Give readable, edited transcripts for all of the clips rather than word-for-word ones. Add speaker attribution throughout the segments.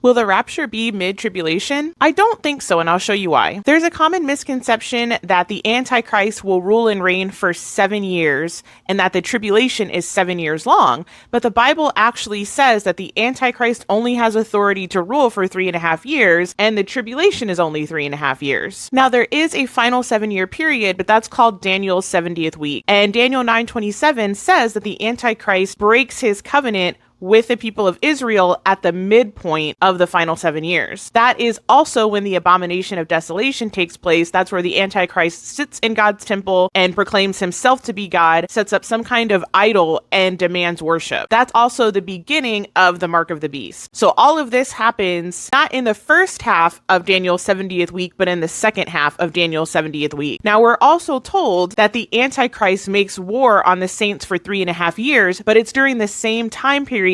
Speaker 1: Will the rapture be mid-tribulation? I don't think so, and I'll show you why. There's a common misconception that the Antichrist will rule and reign for 7 years, and that the tribulation is 7 years long. But the Bible actually says that the Antichrist only has authority to rule for 3.5 years, and the tribulation is only 3.5 years. Now, there is a final 7-year period, but that's called Daniel's 70th week. And Daniel 9:27 says that the Antichrist breaks his covenant with the people of Israel at the midpoint of the final 7 years. That is also when the abomination of desolation takes place. That's where the Antichrist sits in God's temple and proclaims himself to be God, sets up some kind of idol, and demands worship. That's also the beginning of the mark of the beast. So all of this happens not in the first half of Daniel's 70th week, but in the second half of Daniel's 70th week. Now, we're also told that the Antichrist makes war on the saints for 3.5 years, but it's during the same time period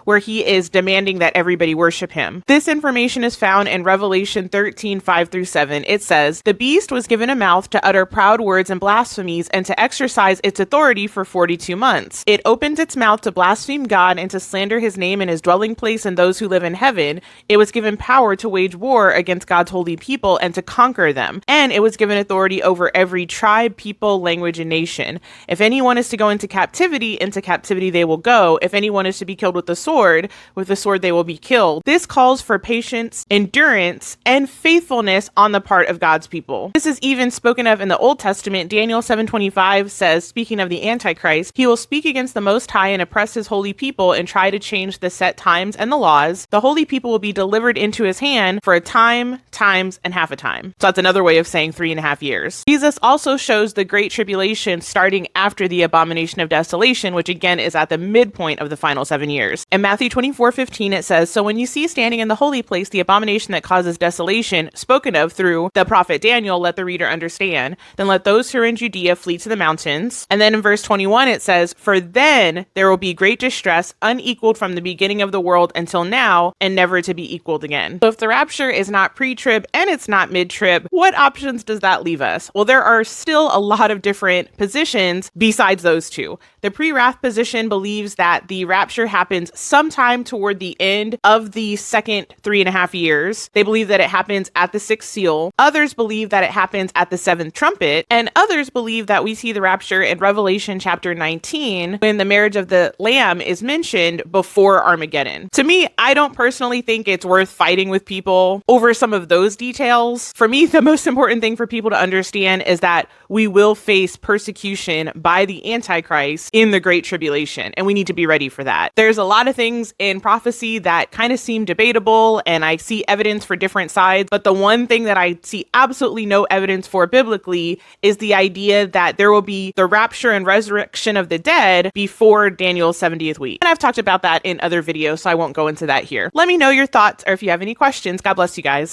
Speaker 1: where he is demanding that everybody worship him. This information is found in Revelation 13:5-7. It says, "The beast was given a mouth to utter proud words and blasphemies and to exercise its authority for 42 months. It opened its mouth to blaspheme God and to slander his name and his dwelling place and those who live in heaven. It was given power to wage war against God's holy people and to conquer them. And it was given authority over every tribe, people, language, and nation. If anyone is to go into captivity they will go. If anyone is to be killed with the sword they will be killed." This calls for patience, endurance, and faithfulness on the part of God's people. This is even spoken of in the Old Testament. Daniel 7:25 says, speaking of the Antichrist, "He will speak against the Most High and oppress his holy people and try to change the set times and the laws. The holy people will be delivered into his hand for a time, times, and half a time." So that's another way of saying 3.5 years. Jesus also shows the Great Tribulation starting after the abomination of desolation, which again is at the midpoint of the final 7 years. In Matthew 24:15, it says, "So when you see standing in the holy place the abomination that causes desolation, spoken of through the prophet Daniel, let the reader understand. Then let those who are in Judea flee to the mountains." And then in verse 21, it says, "For then there will be great distress, unequaled from the beginning of the world until now, and never to be equaled again." So if the rapture is not pre-trib and it's not mid-trib, what options does that leave us? Well, there are still a lot of different positions besides those two. The pre-wrath position believes that the rapture happens sometime toward the end of the second 3.5 years. They believe that it happens at the 6th seal. Others believe that it happens at the 7th trumpet. And others believe that we see the rapture in Revelation chapter 19 when the marriage of the Lamb is mentioned before Armageddon. To me, I don't personally think it's worth fighting with people over some of those details. For me, the most important thing for people to understand is that we will face persecution by the Antichrist in the Great Tribulation, and we need to be ready for that. There's a lot of things in prophecy that kind of seem debatable, and I see evidence for different sides, but the one thing that I see absolutely no evidence for biblically is the idea that there will be the rapture and resurrection of the dead before Daniel's 70th week. And I've talked about that in other videos, so I won't go into that here. Let me know your thoughts, or if you have any questions. God bless you guys.